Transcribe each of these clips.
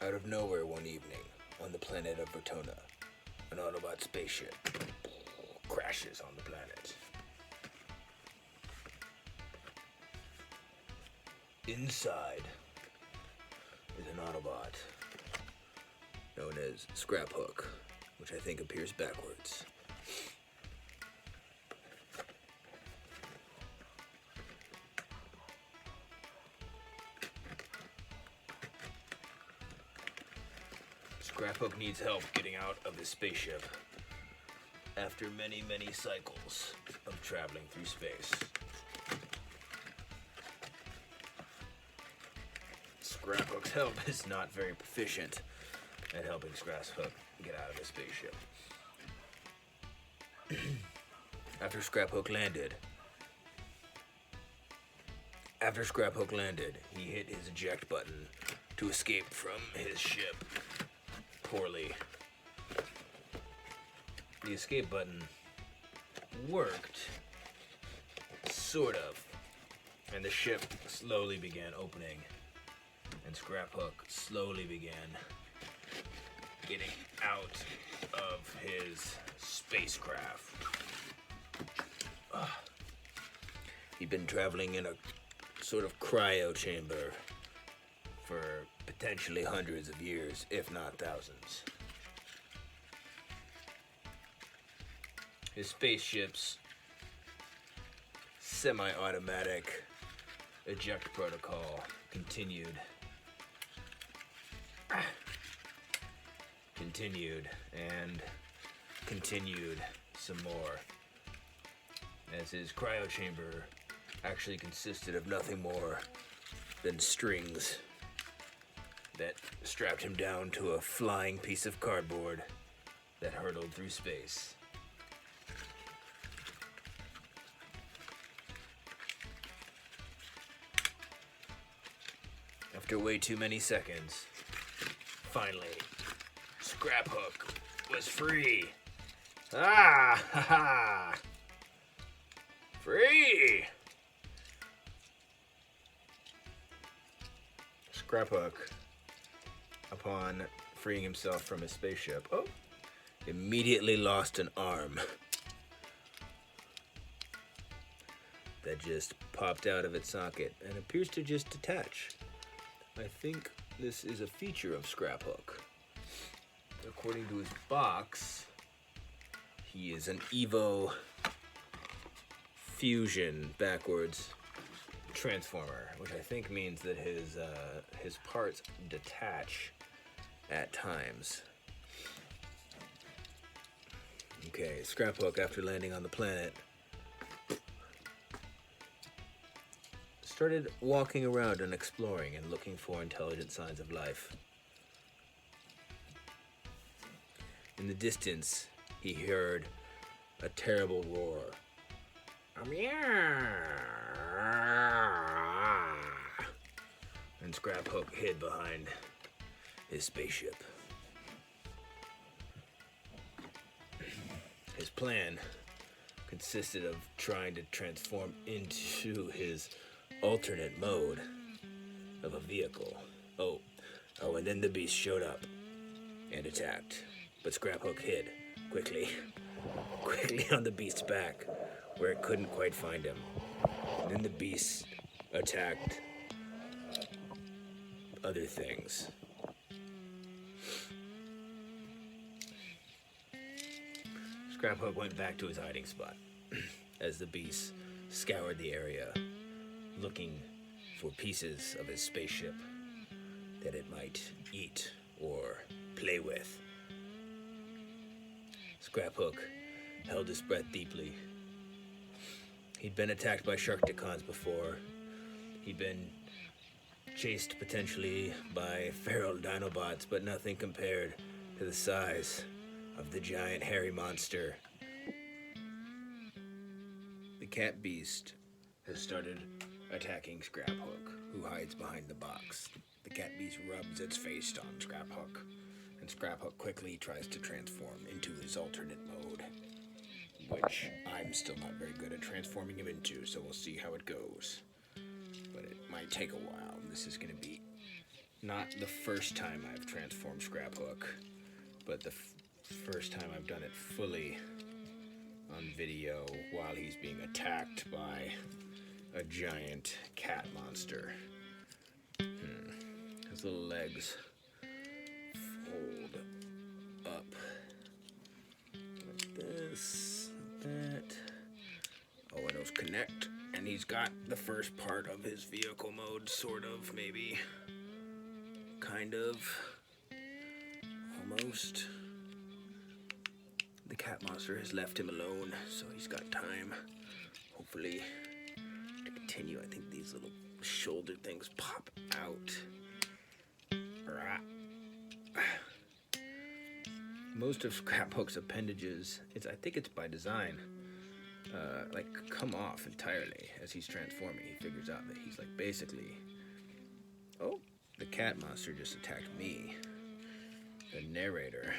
Out of nowhere one evening, on the planet of Vertona, an Autobot spaceship crashes on the planet. Inside is an Autobot known as Scraphook, which I think appears backwards. Scraphook needs help getting out of his spaceship after many, many cycles of traveling through space. Scraphook's help is not very proficient at helping Scraphook get out of his spaceship. After Scraphook landed, he hit his eject button to escape from his ship. Poorly. The escape button worked, sort of, and the ship slowly began opening, and Scraphook slowly began getting out of his spacecraft. He'd been traveling in a sort of cryo chamber for potentially hundreds of years, if not thousands. His spaceship's semi-automatic eject protocol continued and continued some more, as his cryo chamber actually consisted of nothing more than strings that strapped him down to a flying piece of cardboard that hurtled through space. After way too many seconds, finally, Scraphook was free. Ah, ha, ha. Free! Scraphook, upon freeing himself from his spaceship, immediately lost an arm that just popped out of its socket and appears to just detach. I think this is a feature of Scraphook. According to his box, he is an Evo Fusion backwards transformer, which I think means that his parts detach at times. Okay, Scraphook, after landing on the planet, started walking around and exploring and looking for intelligent signs of life. In the distance, he heard a terrible roar. And Scraphook hid behind his spaceship. His plan consisted of trying to transform into his alternate mode of a vehicle. And then the beast showed up and attacked. But Scraphook hid quickly on the beast's back, where it couldn't quite find him. And then the beast attacked other things. Scraphook went back to his hiding spot as the beast scoured the area, looking for pieces of his spaceship that it might eat or play with. Scraphook held his breath deeply. He'd been attacked by Sharkticons before. He'd been chased potentially by feral Dinobots, but nothing compared to the size of the giant hairy monster. The cat beast has started attacking Scraphook, who hides behind the box. The cat beast rubs its face on Scraphook, and Scraphook quickly tries to transform into his alternate mode, which I'm still not very good at transforming him into, so we'll see how it goes. But it might take a while. This is going to be not the first time I've transformed Scraphook, but the first time I've done it fully on video while he's being attacked by a giant cat monster. His little legs fold up like this, like that. Oh, and those connect, and he's got the first part of his vehicle mode, sort of, maybe, kind of, almost. The cat monster has left him alone, so he's got time, hopefully, to continue. I think these little shoulder things pop out. Most of Scraphook's appendages, I think it's by design, like come off entirely as he's transforming. He figures out that he's like basically, oh, the cat monster just attacked me, the narrator.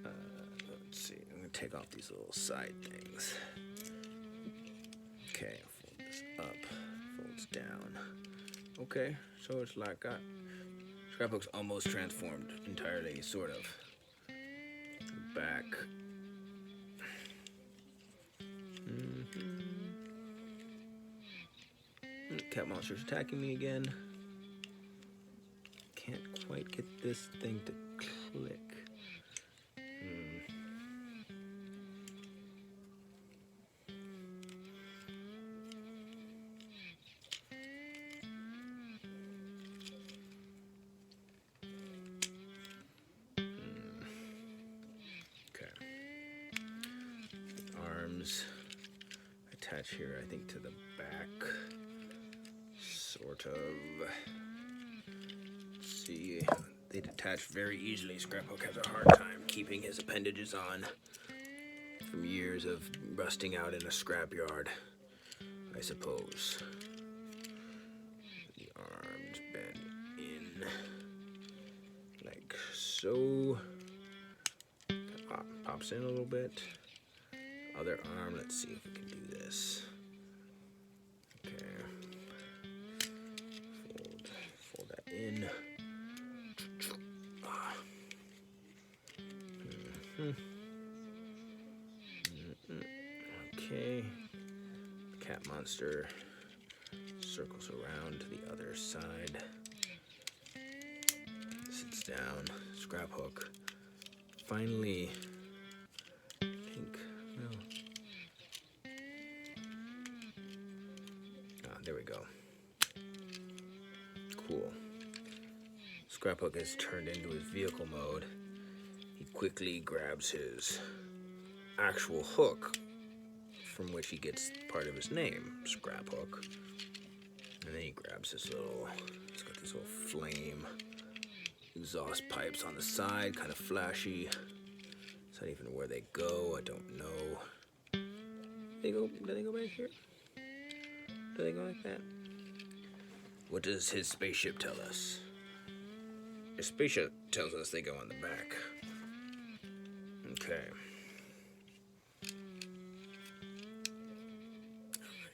Let's see, I'm gonna take off these little side things. Okay, fold this up, folds down. Okay, so it's like Scraphook's almost transformed entirely, sort of. Back. Cat monster's attacking me again. Can't quite get this thing to click. Attach here, I think, to the back, sort of. See, they detach very easily. Scraphook has a hard time keeping his appendages on from years of rusting out in a scrapyard, I suppose. The arms bend in, like so. Pops in a little bit. Other arm, let's see if we can do this. Okay. Fold that in. Okay. Cat monster circles around to the other side. Sits down. Scraphook. Finally. There we go. Cool. Scraphook has turned into his vehicle mode. He quickly grabs his actual hook, from which he gets part of his name, Scraphook. And then he grabs he's got this little flame exhaust pipes on the side, kind of flashy. It's not even where they go, I don't know. Do they go back here? Do they go like that? What does his spaceship tell us? His spaceship tells us they go on the back. Okay.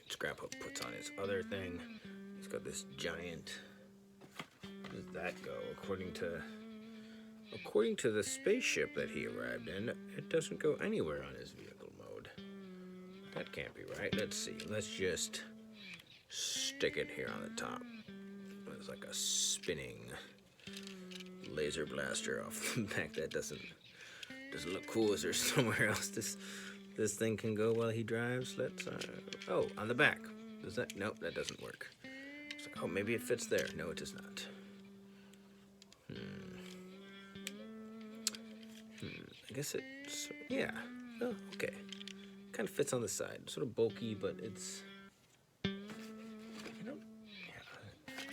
Scraphook puts on his other thing. He's got this giant. Where does that go? According to the spaceship that he arrived in, it doesn't go anywhere on his vehicle mode. That can't be right. Let's see. Let's just stick it here on the top. It's like a spinning laser blaster off the back. That doesn't look cool. Is there somewhere else this thing can go while he drives? Let's oh, on the back. Does that? Nope, that doesn't work. It's like, oh, maybe it fits there. No, it does not. I guess yeah. Oh, okay. Kind of fits on the side. Sort of bulky, but it's.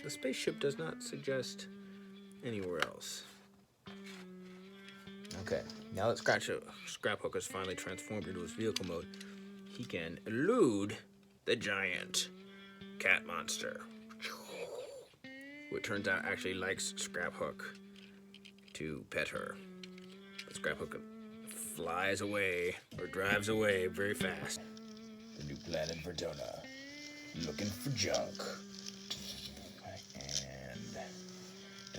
The spaceship does not suggest anywhere else. Okay, now that Scraphook has finally transformed into his vehicle mode, he can elude the giant cat monster, who it turns out actually likes Scraphook to pet her. But Scraphook flies away, or drives away very fast. The new planet Vertona, looking for junk.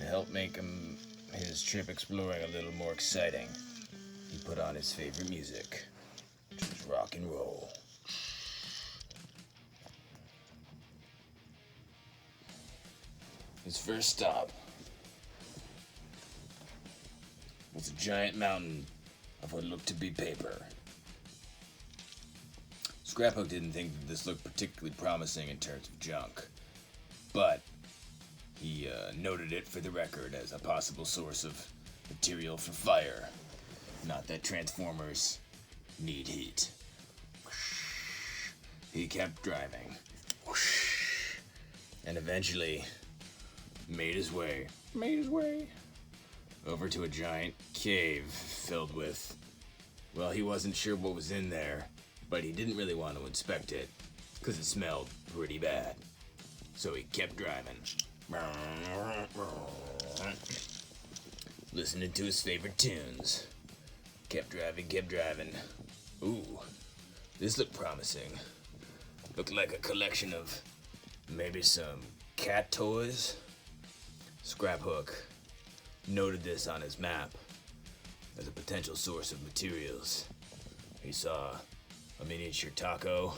help make his trip exploring a little more exciting, he put on his favorite music, which was rock and roll. His first stop was a giant mountain of what looked to be paper. Scraphook didn't think that this looked particularly promising in terms of junk, but he noted it for the record as a possible source of material for fire. Not that Transformers need heat. He kept driving, and eventually made his way over to a giant cave filled with, well, he wasn't sure what was in there, but he didn't really want to inspect it because it smelled pretty bad. So he kept driving, listening to his favorite tunes. Kept driving. Ooh, this looked promising. Looked like a collection of maybe some cat toys. Scraphook noted this on his map as a potential source of materials. He saw a miniature taco,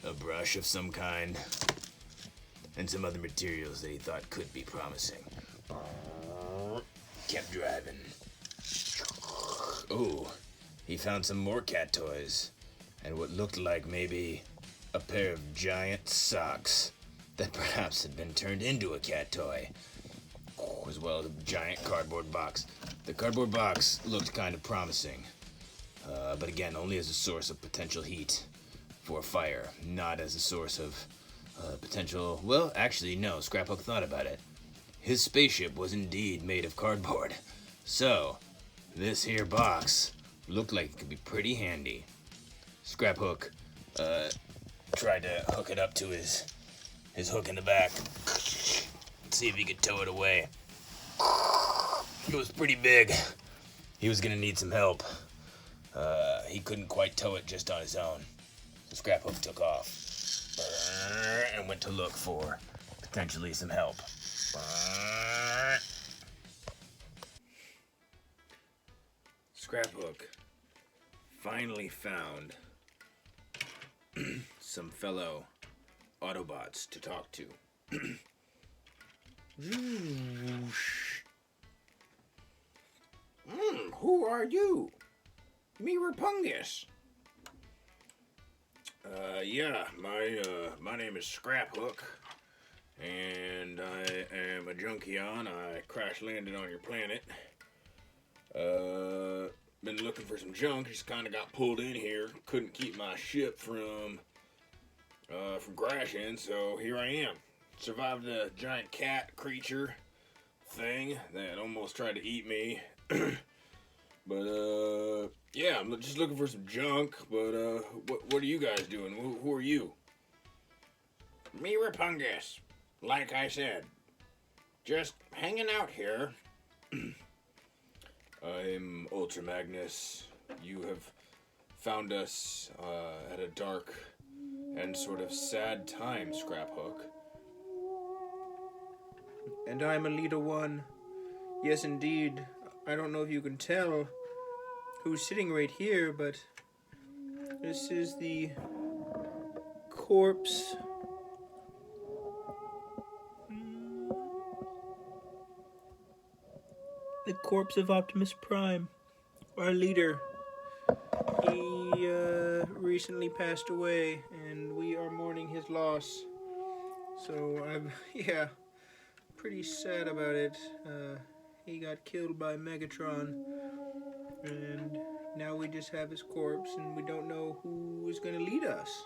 a brush of some kind, and some other materials that he thought could be promising. Kept driving. Ooh, he found some more cat toys and what looked like maybe a pair of giant socks that perhaps had been turned into a cat toy, as well as a giant cardboard box. The cardboard box looked kind of promising, but again, only as a source of potential heat for fire, not as a source of potential. Well, actually, no, Scraphook thought about it. His spaceship was indeed made of cardboard, so this here box looked like it could be pretty handy. Scraphook tried to hook it up to his hook in the back, see if he could tow it away. It was pretty big. He was gonna need some help. He couldn't quite tow it just on his own. So Scraphook took off and went to look for potentially some help. Scraphook finally found some fellow Autobots to talk to. Who are you? Me Rapungus. Yeah, my name is Scraphook, and I am a Junkion. I crash landed on your planet. Been looking for some junk. Just kind of got pulled in here. Couldn't keep my ship from crashing, so here I am. Survived a giant cat creature thing that almost tried to eat me. But, yeah, I'm just looking for some junk, but, what are you guys doing? Who are you? Me Rapungus, like I said. Just hanging out here. I'm Ultra Magnus. You have found us, at a dark and sort of sad time, Scraphook. And I'm a Leader One. Yes, indeed. I don't know if you can tell who's sitting right here, but this is the corpse. The corpse of Optimus Prime, our leader. He recently passed away, and we are mourning his loss. So I'm, pretty sad about it. He got killed by Megatron, and now we just have his corpse, and we don't know who is going to lead us.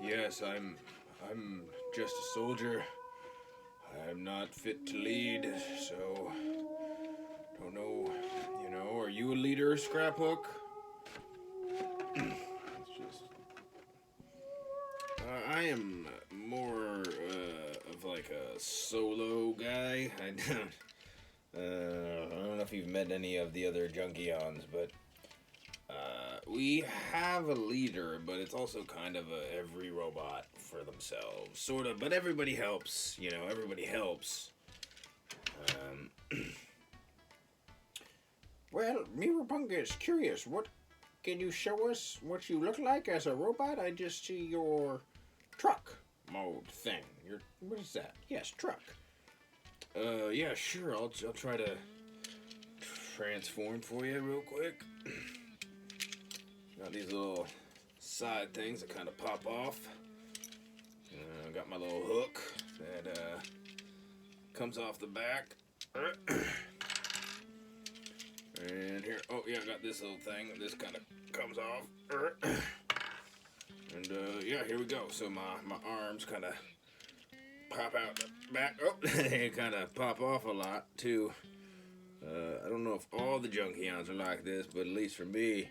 Yes, I'm just a soldier. I'm not fit to lead, so don't know. Are you a leader, Scraphook? I am more of like a solo guy. I don't know if you've met any of the other Junkions, but we have a leader, but it's also kind of a every robot for themselves, sort of. But everybody helps, you know. Everybody helps. Well, me Rapunga is curious. What can you show us? What you look like as a robot? I just see your truck mode thing. What is that? Yes, truck. Yeah, sure. I'll try to transform for you real quick. Got these little side things that kind of pop off. Got my little hook that comes off the back. And here, oh yeah, I got this little thing. This kind of comes off. And yeah, here we go. So my arms kind of pop out the back. Oh, they kind of pop off a lot too. I don't know if all the Junkions are like this, but at least for me,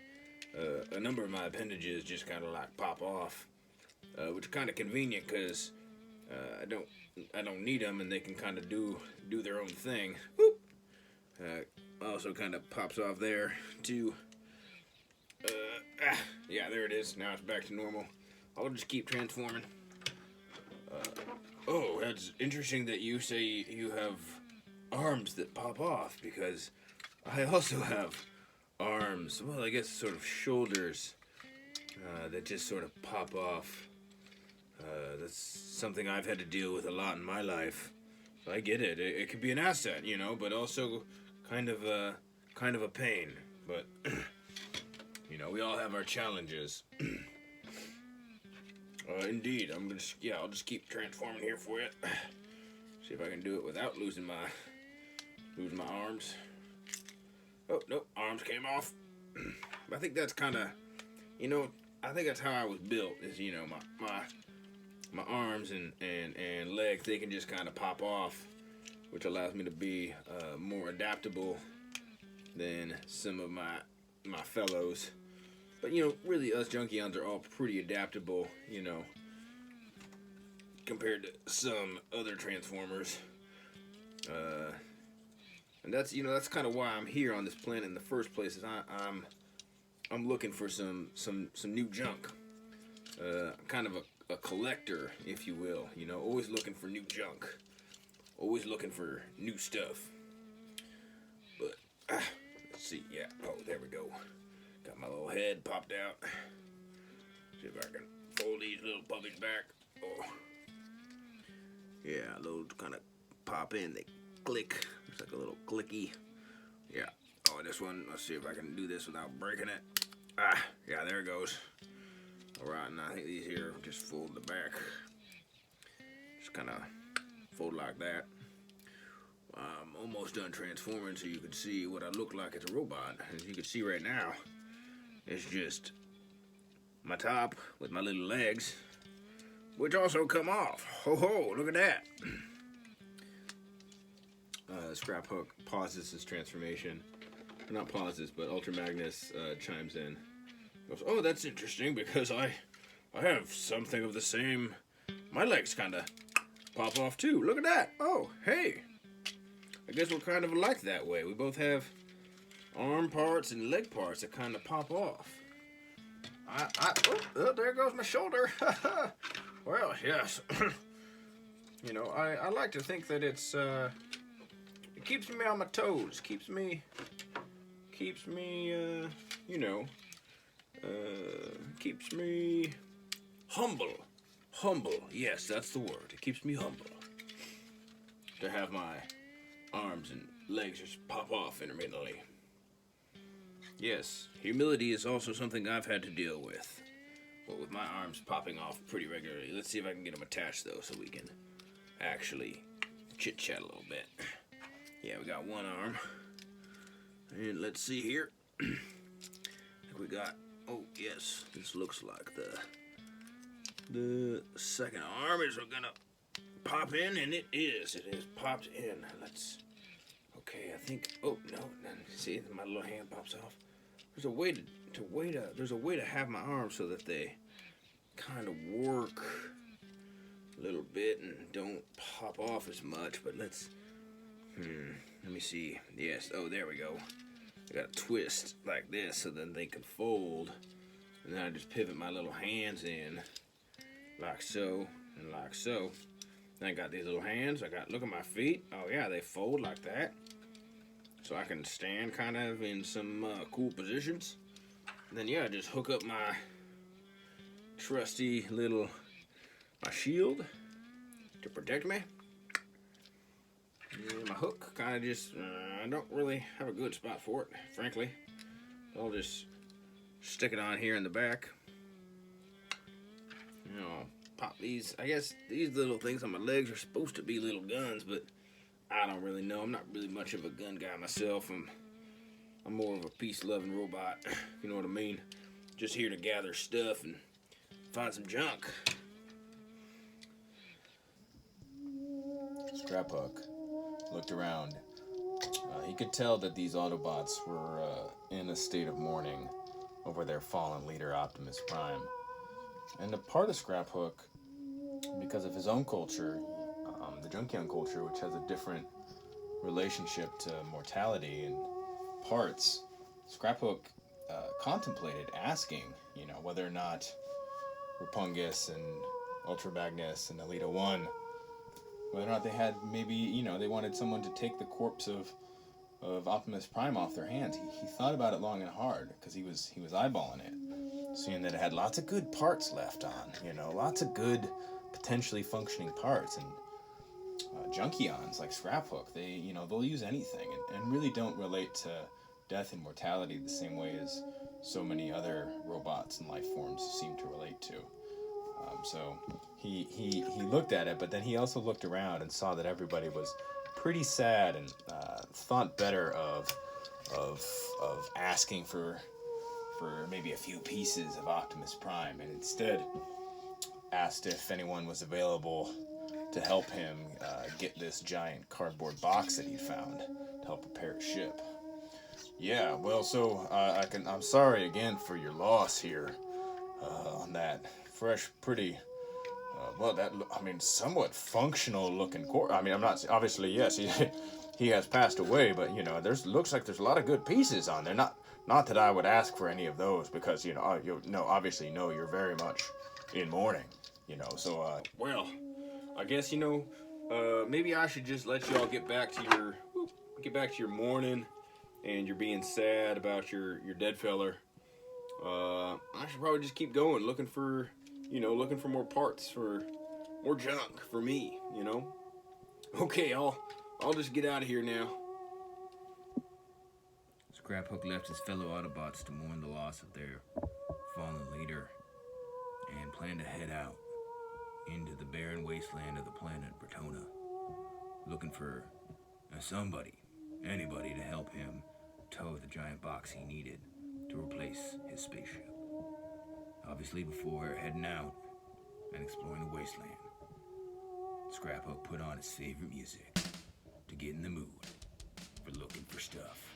a number of my appendages just kind of like pop off, which is kind of convenient because I don't need them, and they can kind of do their own thing. Whoop. Also kind of pops off there too. Yeah, there it is. Now it's back to normal. I'll just keep transforming. Oh, that's interesting that you say you have arms that pop off, because I also have arms, well, I guess sort of shoulders, that just sort of pop off. That's something I've had to deal with a lot in my life. I get it. It could be an asset, you know, but also kind of a pain. But you know, we all have our challenges. Indeed, I'll just keep transforming here for you. See if I can do it without losing my arms. Oh, nope, arms came off. I think that's kind of, you know, I think that's how I was built, is, you know, my arms and legs, they can just kind of pop off, which allows me to be more adaptable than some of my fellows. But, you know, really, us Junkions are all pretty adaptable, you know, compared to some other Transformers. And that's, you know, that's kind of why I'm here on this planet in the first place. Is I'm looking for some new junk. Kind of a collector, if you will. You know, always looking for new junk. Always looking for new stuff. But let's see. Yeah. Oh, there we go. Got my little head popped out. See if I can fold these little puppies back. Oh. Yeah, those kind of pop in. They click. It's like a little clicky. Yeah. Oh, this one. Let's see if I can do this without breaking it. Yeah, there it goes. Alright, and I think these here just fold the back. Just kind of fold like that. I'm almost done transforming so you can see what I look like as a robot. As you can see right now, it's just my top with my little legs, which also come off. Ho ho, look at that. Scraphook pauses his transformation. Not pauses, but Ultra Magnus chimes in. Goes, oh, that's interesting, because I have something of the same. My legs kind of pop off too. Look at that. Oh, hey. I guess we're kind of alike that way. We both have arm parts and leg parts that kind of pop off. Oh, there goes my shoulder. Well, yes. You know, I like to think that it keeps me on my toes. Keeps me, you know, keeps me humble. Humble, yes, that's the word. It keeps me humble. To have my arms and legs just pop off intermittently. Yes, humility is also something I've had to deal with. But with my arms popping off pretty regularly. Let's see if I can get them attached, though, so we can actually chit-chat a little bit. Yeah, we got one arm. And let's see here. I think we got... Oh, yes. This looks like the second arm is gonna pop in, and it is. It is popped in. Let's... Okay, I think... Oh, no. See, my little hand pops off. There's a way there's a way to have my arms so that they kind of work a little bit and don't pop off as much, but let's... Let me see. Yes. Oh, there we go. I got to twist like this so then they can fold. And then I just pivot my little hands in like so. And like so. Then I got these little hands. Look at my feet. Oh yeah, they fold like that. So I can stand kind of in some cool positions. And then yeah, just hook up my trusty little, my shield to protect me. And my hook kind of just, I don't really have a good spot for it, frankly. I'll just stick it on here in the back. You know, pop these. I guess these little things on my legs are supposed to be little guns, but I don't really know. I'm not really much of a gun guy myself. I'm more of a peace-loving robot, if you know what I mean. Just here to gather stuff and find some junk. Scraphook looked around. He could tell that these Autobots were in a state of mourning over their fallen leader, Optimus Prime. And a part of Scraphook, because of his own culture, the Junkion culture, which has a different relationship to mortality and parts, Scraphook contemplated asking, whether or not Rapungus and Ultra Magnus and Alita 1, whether or not they had maybe, they wanted someone to take the corpse of Optimus Prime off their hands. He thought about it long and hard because he was eyeballing it, seeing that it had lots of good parts left on, lots of good potentially functioning parts. And Junkions like Scraphook, they'll use anything and really don't relate to death and mortality the same way as so many other robots and life forms seem to relate to. So he looked at it, but then he also looked around and saw that everybody was pretty sad and thought better of asking for maybe a few pieces of Optimus Prime, and instead asked if anyone was available to help him get this giant cardboard box that he'd found to help repair his ship. Yeah, well, so I'm sorry again for your loss here on that fresh, pretty, somewhat functional looking corpse. I'm not, obviously, yes, he has passed away, but, looks like there's a lot of good pieces on there. Not that I would ask for any of those because, obviously, you're very much in mourning, so, well, I guess, maybe I should just let y'all get back to your mourning, and you're being sad about your dead feller. I should probably just keep going, looking for more parts, for more junk for me, Okay, I'll just get out of here now. Scraphook left his fellow Autobots to mourn the loss of their fallen leader and planned to head out into the barren wasteland of the planet Vertona, looking for anybody to help him tow the giant box he needed to replace his spaceship. Obviously, before heading out and exploring the wasteland, Scraphook put on his favorite music to get in the mood for looking for stuff.